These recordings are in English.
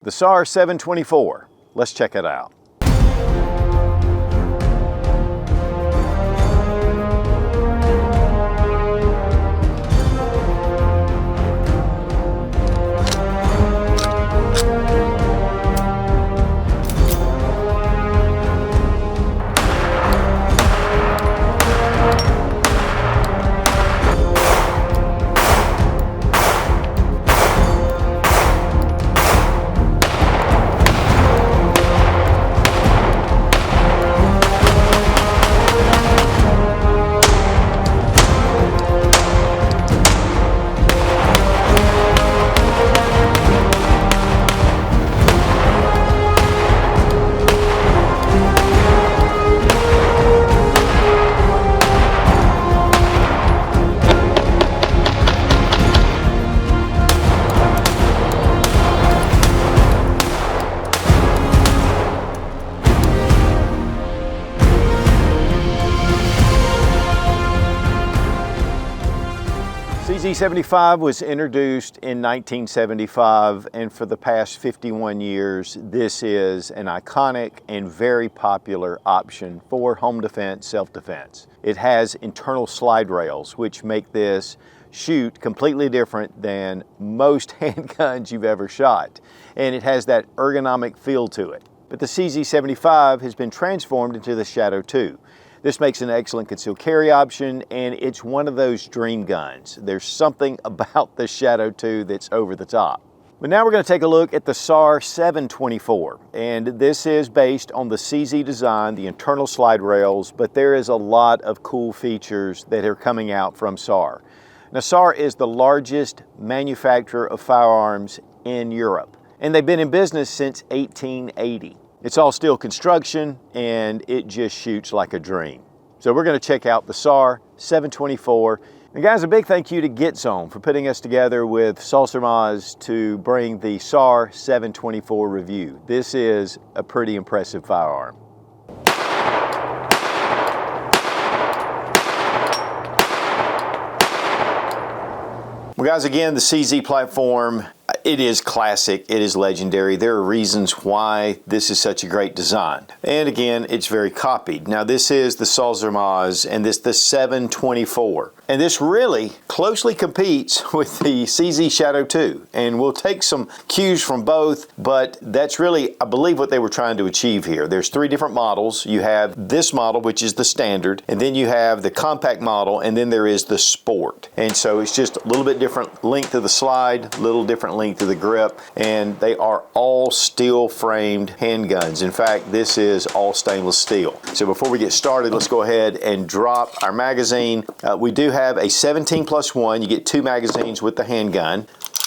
The SAR 724. Let's check it out. CZ75 was introduced in 1975, and for the past 51 years, this is an iconic and very popular option for home defense, self-defense. It has internal slide rails, which make this shoot completely different than most handguns you've ever shot, and it has that ergonomic feel to it. But the CZ75 has been transformed into the Shadow 2. This makes an excellent concealed carry option, and it's one of those dream guns. There's something about the Shadow 2 that's over the top. But now we're going to take a look at the SAR 724, and this is based on the CZ design, the internal slide rails, but there is a lot of cool features that are coming out from SAR. Now, SAR is the largest manufacturer of firearms in Europe, and they've been in business since 1880. It's all steel construction, and it just shoots like a dream. So we're going to check out the SAR 724. And guys, a big thank you to GetZone for putting us together with Sarsilmaz to bring the SAR 724 review. This is a pretty impressive firearm. Well guys, again, the CZ platform, it is classic, it is legendary. There are reasons why this is such a great design. And again, it's very copied. Now this is the Sarsilmaz, and this the 724. And this really closely competes with the CZ Shadow 2. And we'll take some cues from both, but that's really, I believe, what they were trying to achieve here. There's three different models. You have this model, which is the standard, and then you have the compact model, and then there is the sport. And so it's just a little bit different length of the slide, a little different length of the grip, and they are all steel framed handguns. In fact, this is all stainless steel. So before we get started, let's go ahead and drop our magazine. We do have a 17+1. You get 2 magazines with the handgun.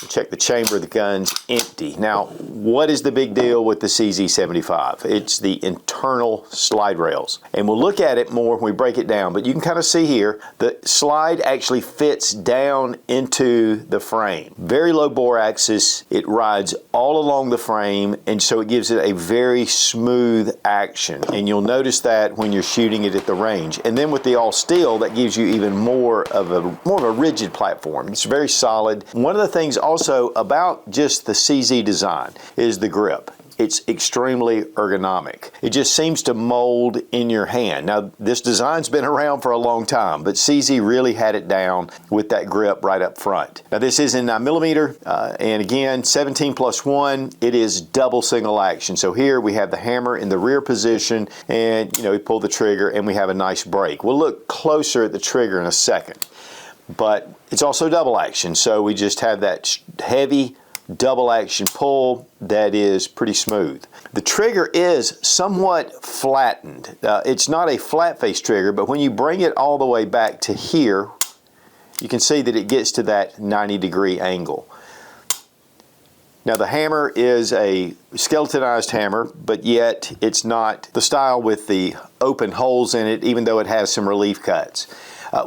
Check the chamber, the gun's empty. Now, what is the big deal with the CZ75? It's the internal slide rails. And we'll look at it more when we break it down, but you can kind of see here, the slide actually fits down into the frame. Very low bore axis, it rides all along the frame, and so it gives it a very smooth action. And you'll notice that when you're shooting it at the range. And then with the all steel, that gives you even more of a rigid platform. It's very solid. One of the things also about just the CZ design is the grip. It's extremely ergonomic. It just seems to mold in your hand. Now, this design's been around for a long time, but CZ really had it down with that grip right up front. Now, this is in 9mm, and again, 17+1, it is double single action. So here we have the hammer in the rear position, and we pull the trigger and we have a nice break. We'll look closer at the trigger in a second. But it's also double action, so we just have that heavy double action pull that is pretty smooth. The trigger is somewhat flattened. It's not a flat face trigger, but when you bring it all the way back to here, you can see that it gets to that 90-degree angle. Now the hammer is a skeletonized hammer, but yet it's not the style with the open holes in it, even though it has some relief cuts.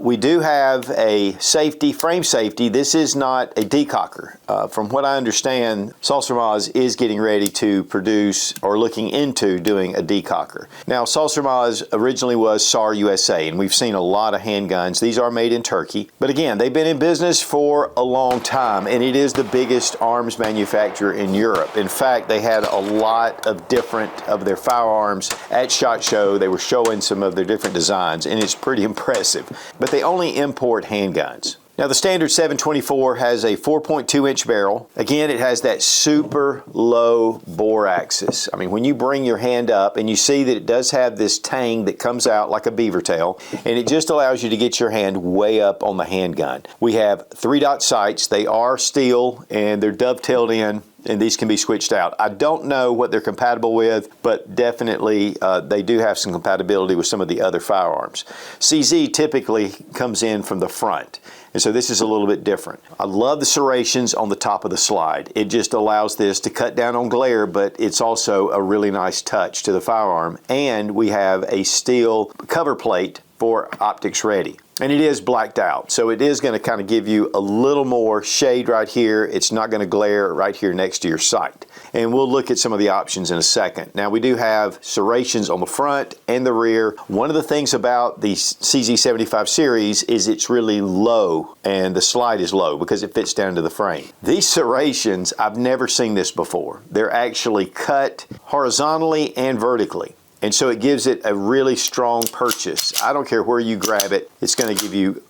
We do have a frame safety. This is not a decocker. From what I understand, Sarsilmaz is getting ready to produce or looking into doing a decocker. Now, Sarsilmaz originally was SAR USA, and we've seen a lot of handguns. These are made in Turkey. But again, they've been in business for a long time, and it is the biggest arms manufacturer in Europe. In fact, they had a lot of different of their firearms at SHOT Show. They were showing some of their different designs, and it's pretty impressive. But they only import handguns. Now, the standard 724 has a 4.2-inch barrel. Again, it has that super low bore axis. I mean, when you bring your hand up and you see that it does have this tang that comes out like a beaver tail, and it just allows you to get your hand way up on the handgun. We have 3-dot sights. They are steel and they're dovetailed in, and these can be switched out. I don't know what they're compatible with, but definitely they do have some compatibility with some of the other firearms. CZ typically comes in from the front, and so this is a little bit different. I love the serrations on the top of the slide. It just allows this to cut down on glare, but it's also a really nice touch to the firearm. And we have a steel cover plate for optics ready. And it is blacked out, so it is going to kind of give you a little more shade right here. It's not going to glare right here next to your sight. And we'll look at some of the options in a second. Now, we do have serrations on the front and the rear. One of the things about the CZ75 series is it's really low, and the slide is low because it fits down to the frame. These serrations, I've never seen this before. They're actually cut horizontally and vertically. And so it gives it a really strong purchase. I don't care where you grab it, it's going to give you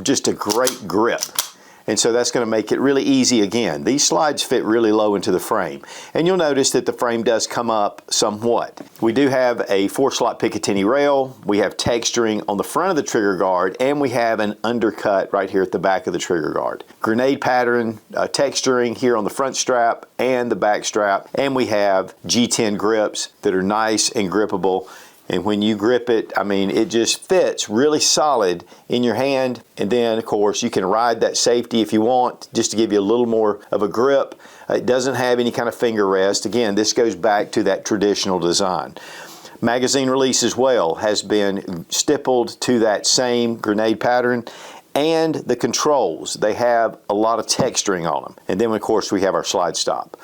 just a great grip. And so that's going to make it really easy again. These slides fit really low into the frame. And you'll notice that the frame does come up somewhat. We do have a 4-slot Picatinny rail. We have texturing on the front of the trigger guard, and we have an undercut right here at the back of the trigger guard. Grenade pattern texturing here on the front strap and the back strap. And we have G10 grips that are nice and grippable. And when you grip it, I mean, it just fits really solid in your hand. And then, of course, you can ride that safety if you want, just to give you a little more of a grip. It doesn't have any kind of finger rest. Again, this goes back to that traditional design. Magazine release as well has been stippled to that same grenade pattern. And the controls, they have a lot of texturing on them. And then, of course, we have our slide stop.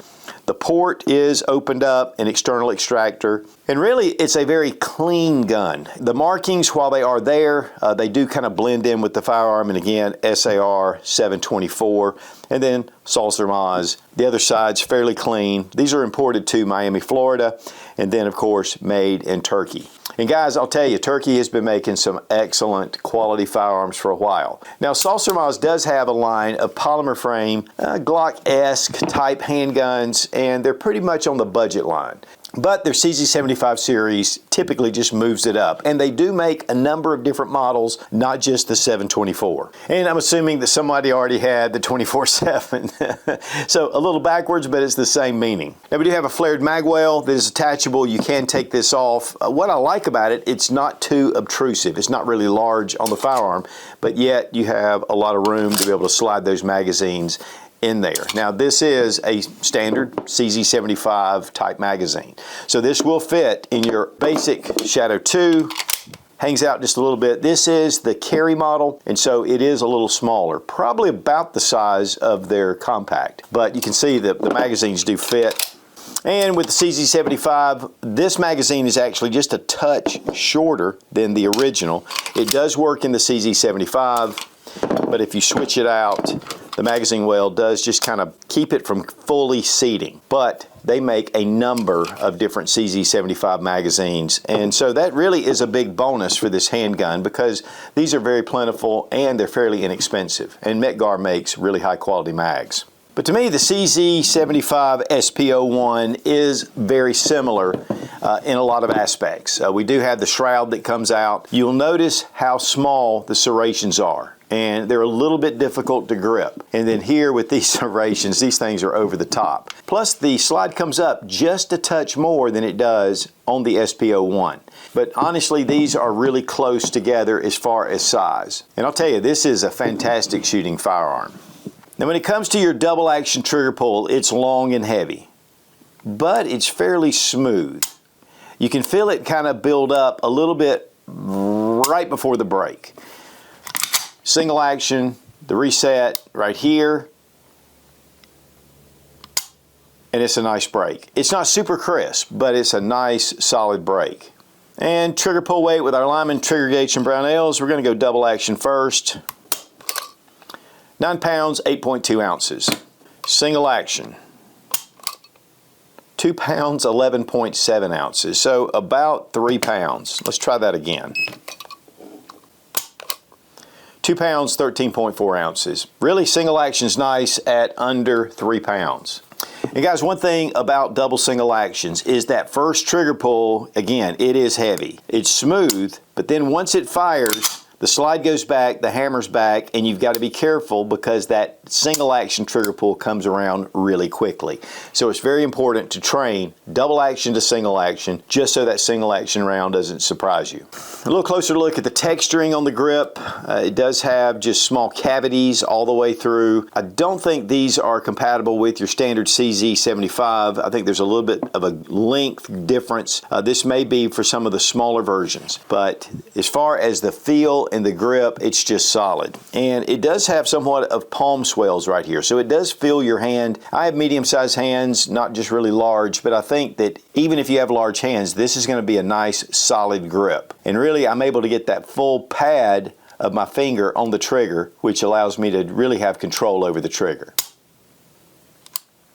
The port is opened up, an external extractor, and really it's a very clean gun. The markings, while they are there, they do kind of blend in with the firearm, and again, SAR 724, and then Sarsilmaz. The other side's fairly clean. These are imported to Miami, Florida, and then of course made in Turkey. And guys, I'll tell you, Turkey has been making some excellent quality firearms for a while. Now, Sarsilmaz does have a line of polymer frame, Glock-esque type handguns, and they're pretty much on the budget line. But their CZ75 series typically just moves it up. And they do make a number of different models, not just the 724. And I'm assuming that somebody already had the 24/7. So a little backwards, but it's the same meaning. Now, we do have a flared mag well that is attachable. You can take this off. What I like about it, it's not too obtrusive. It's not really large on the firearm, but yet you have a lot of room to be able to slide those magazines in there. Now, this is a standard CZ75 type magazine. So this will fit in your basic Shadow 2, hangs out just a little bit. This is the carry model, and so it is a little smaller, probably about the size of their compact. But you can see that the magazines do fit. And with the CZ75, this magazine is actually just a touch shorter than the original. It does work in the CZ75, but if you switch it out, the magazine well does just kind of keep it from fully seating. But they make a number of different CZ75 magazines, and so that really is a big bonus for this handgun because these are very plentiful and they're fairly inexpensive. And Metgar makes really high quality mags. But to me, the CZ75 SP01 is very similar in a lot of aspects. We do have the shroud that comes out. You'll notice how small the serrations are, and they're a little bit difficult to grip. And then here with these serrations, these things are over the top. Plus, the slide comes up just a touch more than it does on the SP01. But honestly, these are really close together as far as size. And I'll tell you, this is a fantastic shooting firearm. Now, when it comes to your double action trigger pull, it's long and heavy, but it's fairly smooth. You can feel it kind of build up a little bit right before the break. single action, the reset right here, and it's a nice break. It's not super crisp, but it's a nice solid break. And trigger pull weight with our Lyman trigger gauge and Brownells, we're going to go double action first. 9 pounds, 8.2 ounces. Single action. 2 pounds, 11.7 ounces. So about 3 pounds. Let's try that again. 2 pounds, 13.4 ounces. Really, single action's nice at under 3 pounds. And guys, one thing about double single actions is that first trigger pull, again, it is heavy. It's smooth, but then once it fires, the slide goes back, the hammer's back, and you've got to be careful because that single action trigger pull comes around really quickly. So it's very important to train double action to single action just so that single action round doesn't surprise you. A little closer look at the texturing on the grip. It does have just small cavities all the way through. I don't think these are compatible with your standard CZ75. I think there's a little bit of a length difference. This may be for some of the smaller versions, but as far as the feel and the grip, it's just solid. And it does have somewhat of palm swells right here, so it does feel your hand. I have medium-sized hands, not just really large, but I think that even if you have large hands, this is going to be a nice solid grip. And really, I'm able to get that full pad of my finger on the trigger, which allows me to really have control over the trigger.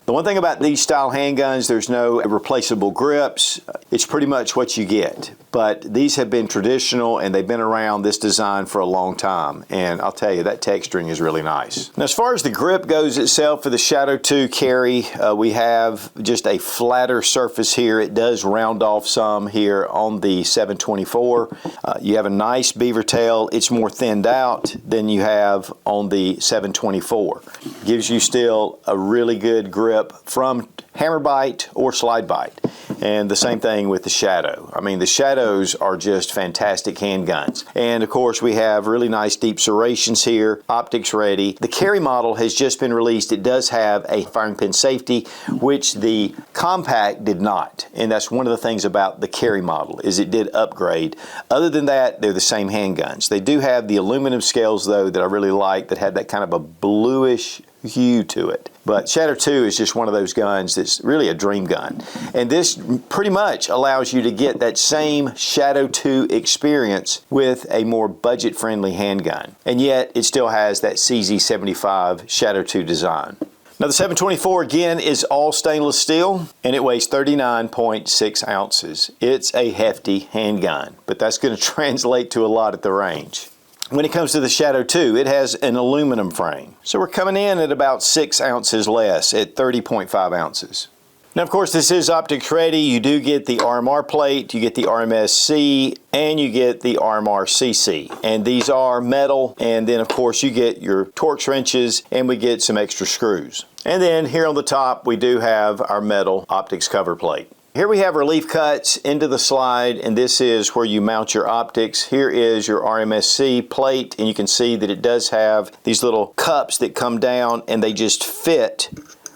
The one thing about these style handguns, there's no replaceable grips. It's pretty much what you get. But these have been traditional and they've been around this design for a long time. And I'll tell you, that texturing is really nice. Now, as far as the grip goes itself for the Shadow 2 carry, we have just a flatter surface here. It does round off some here on the 724. You have a nice beaver tail. It's more thinned out than you have on the 724. Gives you still a really good grip from hammer bite or slide bite. And the same thing with the Shadow. I mean, the Shadows are just fantastic handguns. And of course, we have really nice deep serrations here, optics ready. The carry model has just been released. It does have a firing pin safety, which the compact did not. And that's one of the things about the carry model, is it did upgrade. Other than that, they're the same handguns. They do have the aluminum scales, though, that I really like, that have that kind of a bluish hue to it. But Shadow 2 is just one of those guns that's really a dream gun. And this pretty much allows you to get that same Shadow 2 experience with a more budget-friendly handgun. And yet, it still has that CZ75 Shadow 2 design. Now, the 724, again, is all stainless steel, and it weighs 39.6 ounces. It's a hefty handgun, but that's going to translate to a lot at the range. When it comes to the Shadow 2, it has an aluminum frame. So we're coming in at about 6 ounces less at 30.5 ounces. Now, of course, this is optics ready. You do get the RMR plate, you get the RMSC, and you get the RMR-CC. And these are metal, and then, of course, you get your Torx wrenches, and we get some extra screws. And then here on the top, we do have our metal optics cover plate. Here we have relief cuts into the slide, and this is where you mount your optics. Here is your RMSC plate, and you can see that it does have these little cups that come down, and they just fit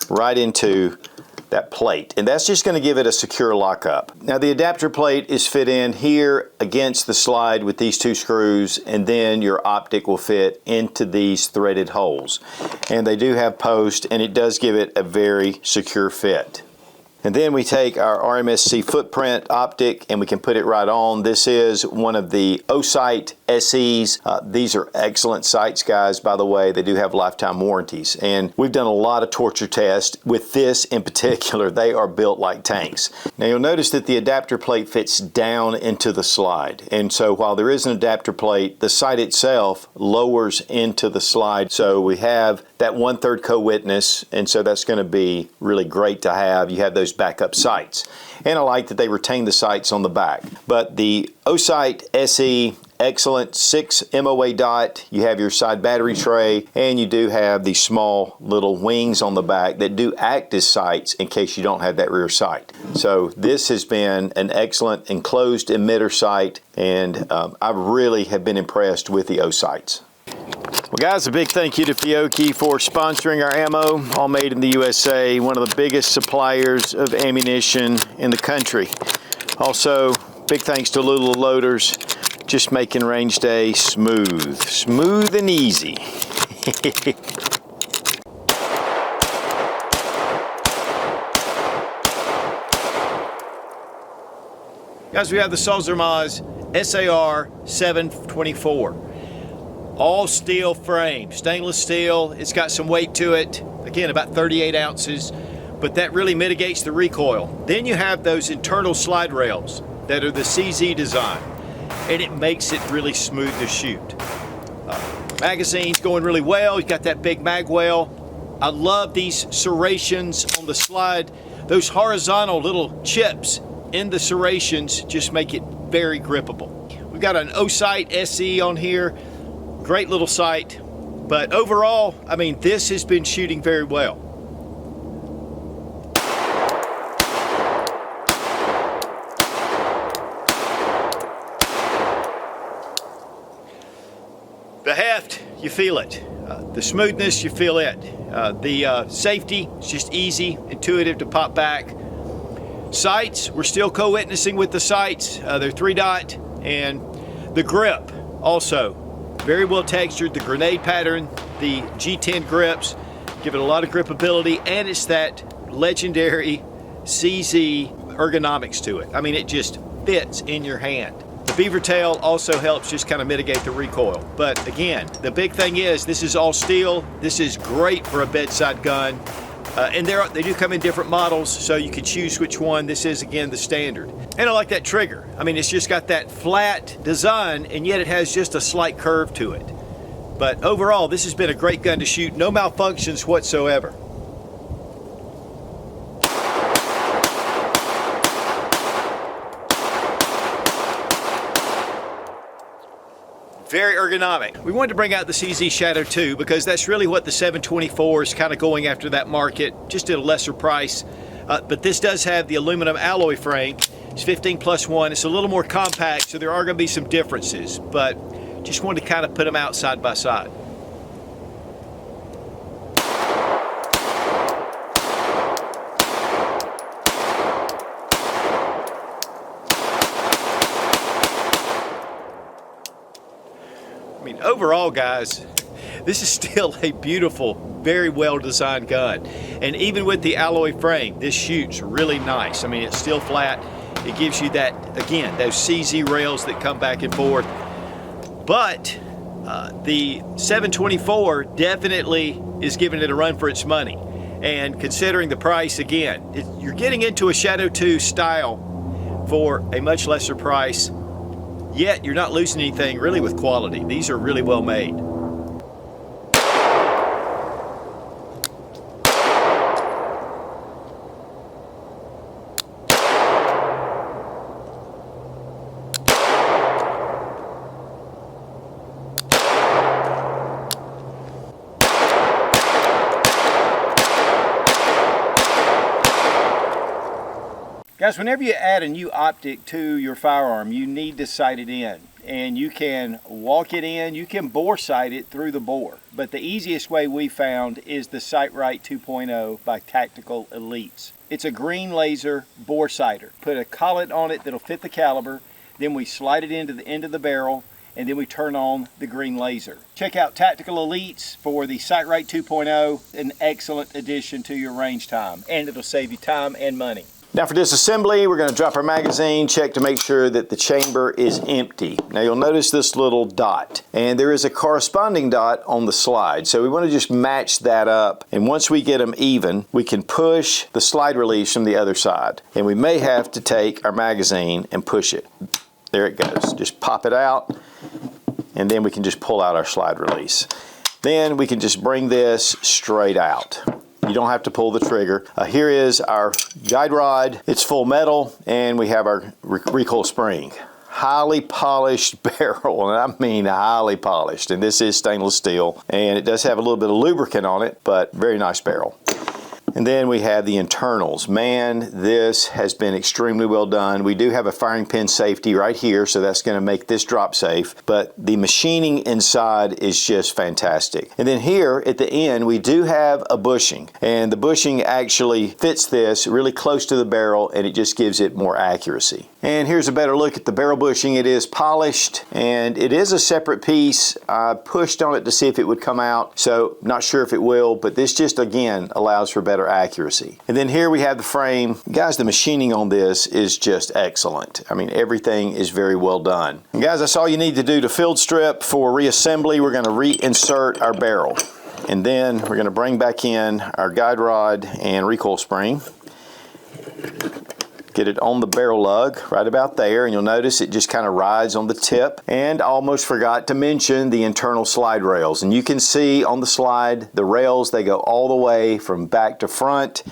right into that plate. And that's just going to give it a secure lockup. Now, the adapter plate is fit in here against the slide with these 2 screws, and then your optic will fit into these threaded holes. And they do have post, and it does give it a very secure fit. And then we take our RMSC footprint optic and we can put it right on. This is one of the Osight SEs. These are excellent sights, guys, by the way. They do have lifetime warranties. And we've done a lot of torture tests with this in particular. They are built like tanks. Now, you'll notice that the adapter plate fits down into the slide. And so while there is an adapter plate, the sight itself lowers into the slide. So we have that 1/3 co-witness, and so that's going to be really great to have. You have those backup sights. And I like that they retain the sights on the back. But the Osight SE, excellent 6 MOA dot. You have your side battery tray, and you do have these small little wings on the back that do act as sights in case you don't have that rear sight. So this has been an excellent enclosed emitter sight, and I really have been impressed with the Osights. Well, guys, a big thank you to Fiocchi for sponsoring our ammo, all made in the USA, one of the biggest suppliers of ammunition in the country. Also, big thanks to Lula Loaders. just making range day smooth and easy. Guys, we have the Sarsilmaz SAR 724. All steel frame, stainless steel. It's got some weight to it. Again, about 38 ounces, but that really mitigates the recoil. Then you have those internal slide rails that are the CZ design, and it makes it really smooth to shoot. Magazine's going really well. You've got that big mag well. I love these serrations on the slide. Those horizontal little chips in the serrations just make it very grippable. We've got an Osight SE on here. Great little sight. But overall, I mean, this has been shooting very well. The heft, you feel it. The smoothness, you feel it. The safety, it's just easy, intuitive to pop back. Sights, we're still co-witnessing with the sights. They're 3-dot, and the grip also very well textured. The grenade pattern, the G10 grips give it a lot of gripability, and it's that legendary CZ ergonomics to it. I mean, it just fits in your hand. The beaver tail also helps just kind of mitigate the recoil. But again, the big thing is this is all steel. This is great for a bedside gun. And they do come in different models, so you can choose which one. This is, again, the standard. And I like that trigger. I mean, it's just got that flat design, and yet it has just a slight curve to it. But overall, this has been a great gun to shoot. No malfunctions whatsoever. Very ergonomic. We wanted to bring out the CZ Shadow 2 because that's really what the 724 is kind of going after, that market, just at a lesser price. But this does have the aluminum alloy frame. It's 15+1. It's a little more compact, so there are going to be some differences, but just wanted to kind of put them out side by side. I mean, overall, guys, this is still a beautiful, very well designed gun. And even with the alloy frame, this shoots really nice. I mean, it's still flat. It gives you that, again, those CZ rails that come back and forth. But the 724 definitely is giving it a run for its money. And considering the price, again, you're getting into a Shadow 2 style for a much lesser price. Yet you're not losing anything really with quality. These are really well made. Guys, whenever you add a new optic to your firearm, you need to sight it in. And you can walk it in, you can bore sight it through the bore. But the easiest way we found is the Sight-Right 2.0 by Tactical Elites. It's a green laser bore sighter. Put a collet on it that'll fit the caliber, then we slide it into the end of the barrel, and then we turn on the green laser. Check out Tactical Elites for the Sight-Right 2.0, an excellent addition to your range time, and it'll save you time and money. Now for disassembly, we're going to drop our magazine, check to make sure that the chamber is empty. Now you'll notice this little dot, and there is a corresponding dot on the slide. So we want to just match that up, and once we get them even, we can push the slide release from the other side. And we may have to take our magazine and push it. There it goes. Just pop it out, and then we can just pull out our slide release. Then we can just bring this straight out. You don't have to pull the trigger. Here is our guide rod. It's full metal, and we have our recoil spring. Highly polished barrel, and I mean highly polished. And this is stainless steel, and it does have a little bit of lubricant on it, but very nice barrel. And then we have the internals. Man, this has been extremely well done. We do have a firing pin safety right here, so that's going to make this drop safe. But the machining inside is just fantastic. And then here at the end, we do have a bushing. And the bushing actually fits this really close to the barrel, and it just gives it more accuracy. And here's a better look at the barrel bushing. It is polished, and it is a separate piece. I pushed on it to see if it would come out, so not sure if it will, but this just, again, allows for better accuracy. And then here we have the frame. Guys, the machining on this is just excellent. I mean, everything is very well done. And guys, that's all you need to do to field strip. For reassembly, we're going to reinsert our barrel. And then we're going to bring back in our guide rod and recoil spring. Get it on the barrel lug right about there, and you'll notice it just kind of rides on the tip. And I almost forgot to mention the internal slide rails. And you can see on the slide, the rails, they go all the way from back to front.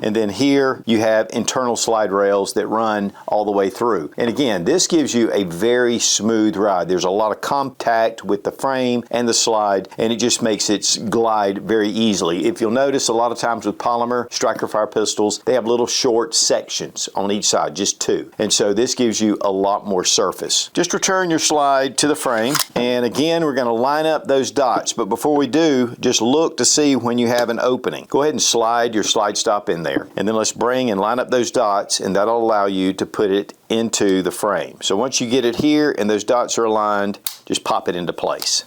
And then here you have internal slide rails that run all the way through. And again, this gives you a very smooth ride. There's a lot of contact with the frame and the slide, and it just makes it glide very easily. If you'll notice, a lot of times with polymer striker fire pistols, they have little short sections on each side, just two. And so this gives you a lot more surface. Just return your slide to the frame, and again, we're going to line up those dots. But before we do, just look to see when you have an opening. Go ahead and slide your slide stop in there. And then let's bring and line up those dots, and that'll allow you to put it into the frame. So once you get it here and those dots are aligned, just pop it into place.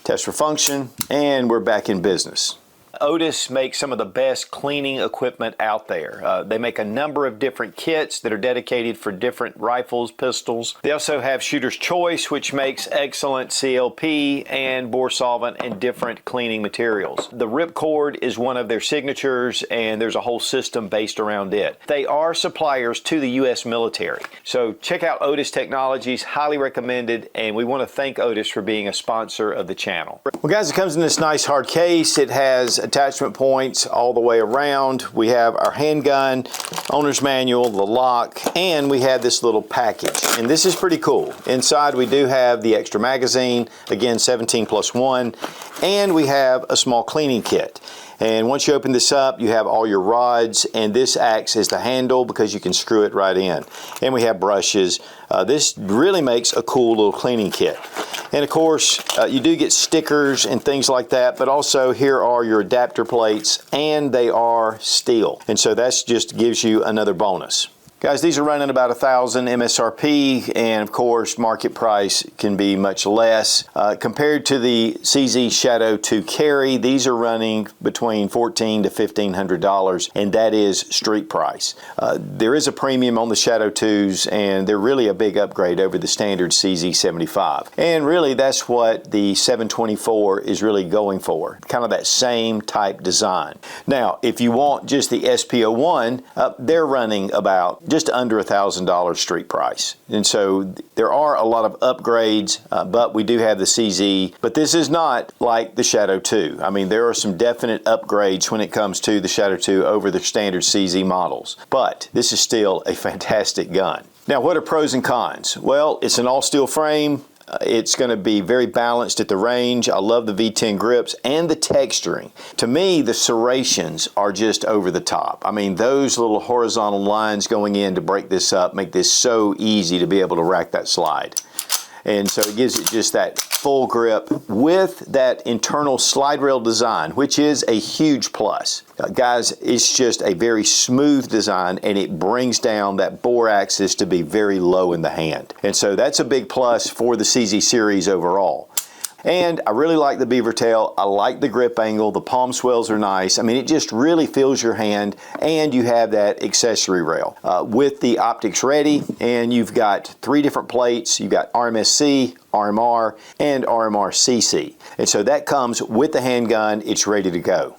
Test for function, and we're back in business. Otis makes some of the best cleaning equipment out there. They make a number of different kits that are dedicated for different rifles, pistols. They also have Shooter's Choice, which makes excellent CLP and bore solvent and different cleaning materials. The Ripcord is one of their signatures, and there's a whole system based around it. They are suppliers to the U.S. military. So check out Otis Technologies, highly recommended, and we want to thank Otis for being a sponsor of the channel. Well guys, it comes in this nice hard case. It has attachment points all the way around. We have our handgun, owner's manual, the lock, and we have this little package. And this is pretty cool. Inside we do have the extra magazine, again 17+1, and we have a small cleaning kit. And once you open this up, you have all your rods, and this acts as the handle because you can screw it right in. And we have brushes. This really makes a cool little cleaning kit. And of course, you do get stickers and things like that, but also here are your adapter plates, and they are steel. And so that just gives you another bonus. Guys, these are running about $1,000 MSRP, and of course market price can be much less. Compared to the CZ Shadow 2 Carry, these are running between $1,400 to $1,500, and that is street price. There is a premium on the Shadow 2s, and they're really a big upgrade over the standard CZ 75. And really that's what the 724 is really going for, kind of that same type design. Now, if you want just the SP01, they're running about just under $1,000 street price. And so there are a lot of upgrades, but we do have the CZ, but this is not like the Shadow 2. I mean, there are some definite upgrades when it comes to the Shadow 2 over the standard CZ models, but this is still a fantastic gun. Now, what are pros and cons? Well, it's an all steel frame. It's going to be very balanced at the range. I love the V10 grips and the texturing. To me, the serrations are just over the top. I mean, those little horizontal lines going in to break this up make this so easy to be able to rack that slide. And so it gives it just that full grip with that internal slide rail design, which is a huge plus. Guys, it's just a very smooth design, and it brings down that bore axis to be very low in the hand. And so that's a big plus for the CZ series overall. And I really like the beaver tail. I like the grip angle. The palm swells are nice. I mean, it just really fills your hand, and you have that accessory rail with the optics ready, and you've got 3 different plates. You've got RMSC, RMR, and RMR-CC. And so that comes with the handgun. It's ready to go.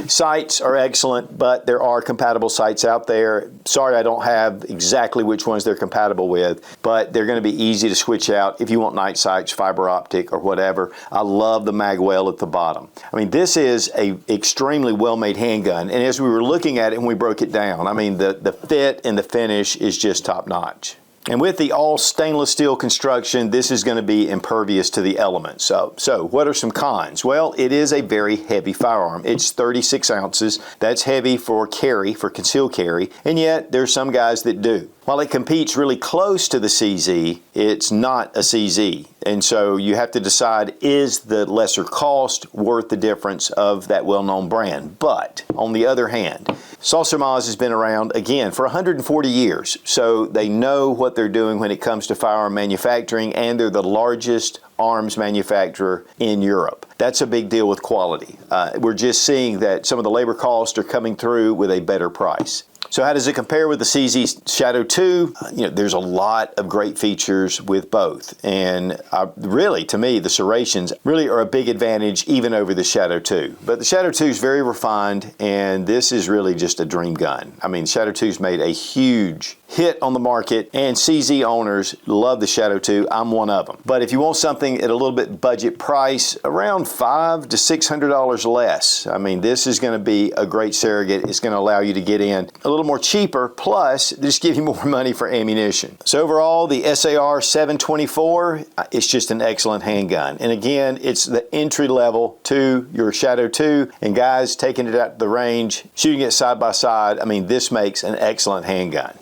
Sights are excellent, but there are compatible sights out there. Sorry, I don't have exactly which ones they're compatible with, but they're going to be easy to switch out if you want night sights, fiber optic, or whatever. I love the magwell at the bottom. I mean, this is a extremely well-made handgun, and as we were looking at it and we broke it down, I mean, the fit and the finish is just top-notch. And with the all stainless steel construction, this is going to be impervious to the elements. So what are some cons? Well, it is a very heavy firearm. It's 36 ounces. That's heavy for carry, for concealed carry, and yet there's some guys that do. While it competes really close to the CZ, it's not a CZ. And so you have to decide, is the lesser cost worth the difference of that well-known brand? But on the other hand, Sarsilmaz has been around, again, for 140 years. So they know what they're doing when it comes to firearm manufacturing, and they're the largest arms manufacturer in Europe. That's a big deal with quality. We're just seeing that some of the labor costs are coming through with a better price. So how does it compare with the CZ Shadow 2? There's a lot of great features with both. And really, to me, the serrations really are a big advantage even over the Shadow 2. But the Shadow 2 is very refined, and this is really just a dream gun. I mean, Shadow 2's made a huge hit on the market, and CZ owners love the Shadow 2. I'm one of them. But if you want something at a little bit budget price, around $500 to $600 less, I mean, this is going to be a great surrogate. It's going to allow you to get in a little more cheaper, plus just give you more money for ammunition. So overall, the SAR 724 is just an excellent handgun. And again, it's the entry level to your Shadow 2. And guys, taking it out to the range, shooting it side by side, I mean, this makes an excellent handgun.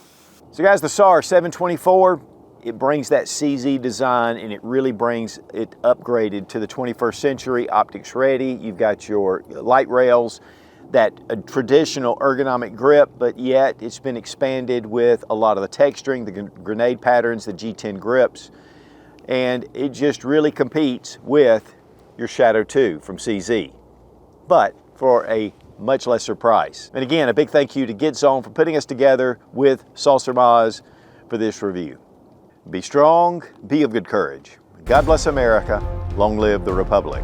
So guys, the SAR 724, it brings that CZ design, and it really brings it upgraded to the 21st century, optics ready. You've got your light rails, that traditional ergonomic grip, but yet it's been expanded with a lot of the texturing, the grenade patterns, the G10 grips, and it just really competes with your Shadow 2 from CZ, but for a much lesser price. And again, a big thank you to GetZone for putting us together with Sarsilmaz for this review. Be strong, be of good courage. God bless America. Long live the Republic.